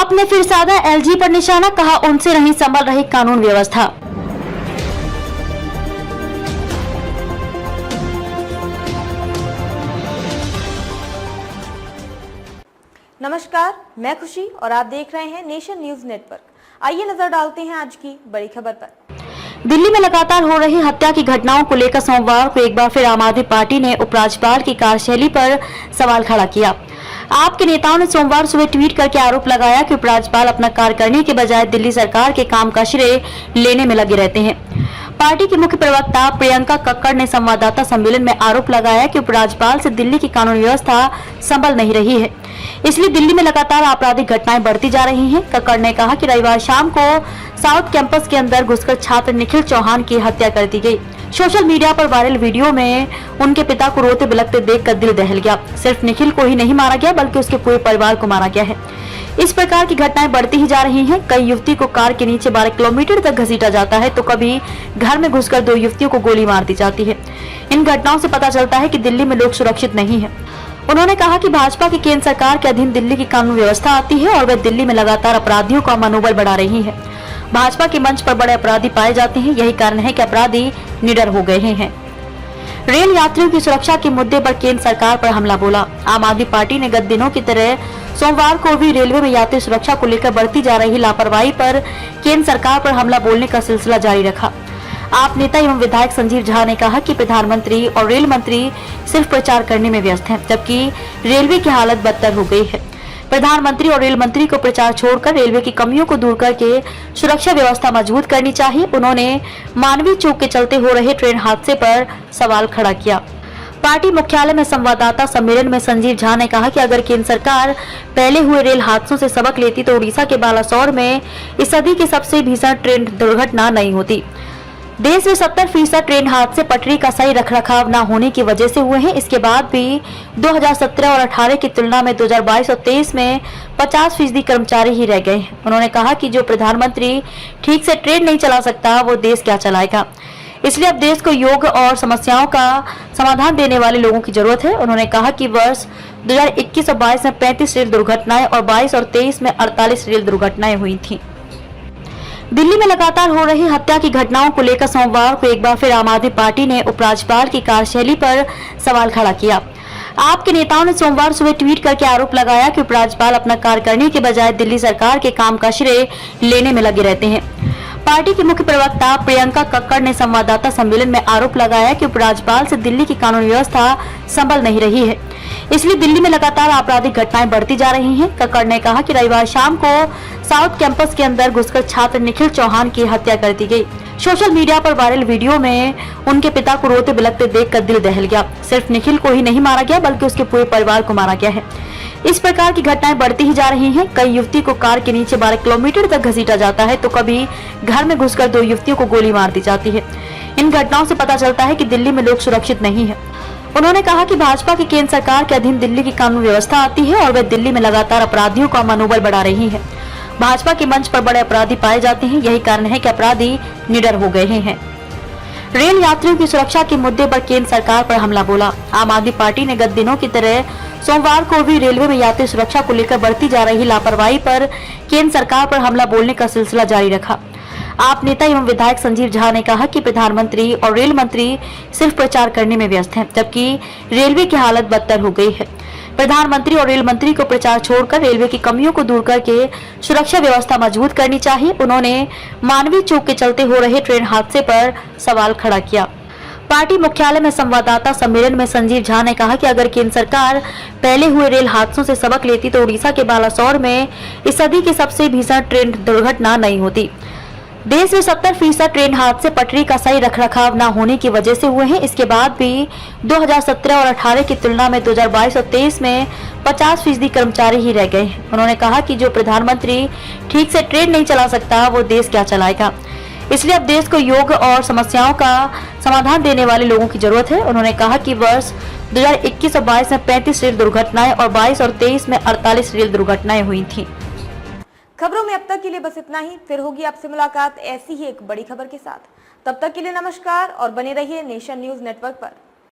आपने फिर साधा एलजी पर निशाना, कहा उनसे नहीं संभल रही कानून व्यवस्था। नमस्कार, मैं खुशी और आप देख रहे हैं नेशन न्यूज नेटवर्क। आइए नजर डालते हैं आज की बड़ी खबर पर। दिल्ली में लगातार हो रही हत्या की घटनाओं को लेकर सोमवार को एक बार फिर आम आदमी पार्टी ने उपराज्यपाल की कार्यशैली पर सवाल खड़ा किया। आप के नेताओं ने सोमवार सुबह ट्वीट करके आरोप लगाया कि उपराज्यपाल अपना कार्य करने के बजाय दिल्ली सरकार के काम का श्रेय लेने में लगे रहते हैं। पार्टी की मुख्य प्रवक्ता प्रियंका कक्कड़ ने संवाददाता सम्मेलन में आरोप लगाया कि उपराज्यपाल से दिल्ली की कानून व्यवस्था संभल नहीं रही है, इसलिए दिल्ली में लगातार आपराधिक घटनाएं बढ़ती जा रही हैं। कक्कड़ ने कहा कि रविवार शाम को साउथ कैंपस के अंदर घुसकर छात्र निखिल चौहान की हत्या कर दी गई। सोशल मीडिया पर वायरल वीडियो में उनके पिता को रोते बिलखते देखकर दिल दहल गया। सिर्फ निखिल को ही नहीं मारा गया बल्कि उसके पूरे परिवार को मारा गया है। इस प्रकार की घटनाएं बढ़ती ही जा रही हैं। कई युवती को कार के नीचे 12 किलोमीटर तक घसीटा जाता है तो कभी घर में घुसकर 2 युवतियों को गोली मार दी जाती है। इन घटनाओं से पता चलता है कि दिल्ली में लोग सुरक्षित नहीं है। उन्होंने कहा कि भाजपा की केंद्र सरकार के अधीन दिल्ली की कानून व्यवस्था आती है और वह दिल्ली में लगातार अपराधियों का मनोबल बढ़ा रही है। भाजपा के मंच पर बड़े अपराधी पाए जाते हैं, यही कारण है कि अपराधी निडर हो गए हैं। रेल यात्रियों की सुरक्षा के मुद्दे पर केंद्र सरकार पर हमला बोला। आम आदमी पार्टी ने गत दिनों की तरह सोमवार को भी रेलवे में यात्री सुरक्षा को लेकर बढ़ती जा रही लापरवाही पर केंद्र सरकार पर हमला बोलने का सिलसिला जारी रखा। आप नेता एवं विधायक संजीव झा ने कहा कि प्रधानमंत्री और रेल मंत्री सिर्फ प्रचार करने में व्यस्त हैं, जबकि रेलवे की हालत बदतर हो गई है। प्रधानमंत्री और रेल मंत्री को प्रचार छोड़कर रेलवे की कमियों को दूर करके सुरक्षा व्यवस्था मजबूत करनी चाहिए। उन्होंने मानवीय चूक के चलते हो रहे ट्रेन हादसे पर सवाल खड़ा किया। पार्टी मुख्यालय में संवाददाता सम्मेलन में संजीव झा ने कहा कि अगर केंद्र सरकार पहले हुए रेल हादसों से सबक लेती तो उड़ीसा के बालासोर में इस सदी की सबसे भीषण ट्रेन दुर्घटना नहीं होती। देश में 70% ट्रेन हादसे पटरी का सही रखरखाव न होने की वजह से हुए हैं। इसके बाद भी 2017 और 18 की तुलना में 2022 और 23 में 50% कर्मचारी ही रह गए हैं। उन्होंने कहा कि जो प्रधानमंत्री ठीक से ट्रेन नहीं चला सकता वो देश क्या चलाएगा, इसलिए अब देश को योग्य और समस्याओं का समाधान देने वाले लोगों की जरूरत है। उन्होंने कहा कि वर्ष 2021 और 22 में 35 रेल दुर्घटनाएं और 22 और 23 में 48 रेल दुर्घटनाएं हुई थी। दिल्ली में लगातार हो रही हत्या की घटनाओं को लेकर सोमवार को एक बार फिर आम आदमी पार्टी ने उपराज्यपाल की कार्यशैली पर सवाल खड़ा किया। आप के नेताओं ने सोमवार सुबह ट्वीट करके आरोप लगाया कि उपराज्यपाल अपना कार्य करने के बजाय दिल्ली सरकार के काम का श्रेय लेने में लगे रहते हैं। पार्टी की मुख्य प्रवक्ता प्रियंका कक्कड़ ने संवाददाता सम्मेलन में आरोप लगाया कि उपराज्यपाल से दिल्ली की कानून व्यवस्था संभल नहीं रही है, इसलिए दिल्ली में लगातार आपराधिक घटनाएं बढ़ती जा रही हैं। कक्कड़ ने कहा कि रविवार शाम को साउथ कैंपस के अंदर घुसकर छात्र निखिल चौहान की हत्या कर दी गई। सोशल मीडिया पर वायरल वीडियो में उनके पिता को रोते बिलखते देखकर दिल दहल गया। सिर्फ निखिल को ही नहीं मारा गया बल्कि उसके पूरे परिवार को मारा गया है। इस प्रकार की घटनाएं बढ़ती ही जा रही हैं। कई युवती को कार के नीचे 12 किलोमीटर तक घसीटा जाता है तो कभी घर में घुसकर 2 युवतियों को गोली मार दी जाती है। इन घटनाओं से पता चलता है कि दिल्ली में लोग सुरक्षित नहीं है। उन्होंने कहा कि भाजपा की केंद्र सरकार के अधीन दिल्ली की कानून व्यवस्था आती है और वह दिल्ली में लगातार अपराधियों का मनोबल बढ़ा रही है। भाजपा के मंच पर बड़े अपराधी पाए जाते हैं, यही कारण है कि अपराधी निडर हो गए हैं। रेल यात्रियों की सुरक्षा के मुद्दे पर केंद्र सरकार पर हमला बोला। आम आदमी पार्टी ने गत दिनों की तरह सोमवार को भी रेलवे में यात्री सुरक्षा को लेकर बढ़ती जा रही लापरवाही पर केंद्र सरकार पर हमला बोलने का सिलसिला जारी रखा। आप नेता एवं विधायक संजीव झा ने कहा कि प्रधानमंत्री और रेल मंत्री सिर्फ प्रचार करने में व्यस्त हैं, जबकि रेलवे की हालत बदतर हो गई है। प्रधानमंत्री और रेल मंत्री को प्रचार छोड़कर रेलवे की कमियों को दूर करके सुरक्षा व्यवस्था मजबूत करनी चाहिए। उन्होंने मानवीय चूक के चलते हो रहे ट्रेन हादसे पर सवाल खड़ा किया। पार्टी मुख्यालय में संवाददाता सम्मेलन में संजीव झा ने कहा कि अगर केंद्र सरकार पहले हुए रेल हादसों से सबक लेती तो उड़ीसा के बालासोर में इस सदी की सबसे भीषण ट्रेन दुर्घटना नहीं होती। देश में 70% ट्रेन हादसे पटरी का सही रखरखाव न होने की वजह से हुए हैं। इसके बाद भी 2017 और 18 की तुलना में 2022 और 23 में 50% कर्मचारी ही रह गए हैं। उन्होंने कहा कि जो प्रधानमंत्री ठीक से ट्रेन नहीं चला सकता वो देश क्या चलाएगा, इसलिए अब देश को योग्य और समस्याओं का समाधान देने वाले लोगों की जरूरत है। उन्होंने कहा कि वर्ष 2021 और 22 में 35 रेल दुर्घटनाएं और 22 और 23 में 48 रेल दुर्घटनाएं हुई थी। खबरों में अब तक के लिए बस इतना ही। फिर होगी आपसे मुलाकात ऐसी ही एक बड़ी खबर के साथ। तब तक के लिए नमस्कार और बने रहिए नेशन न्यूज नेटवर्क पर।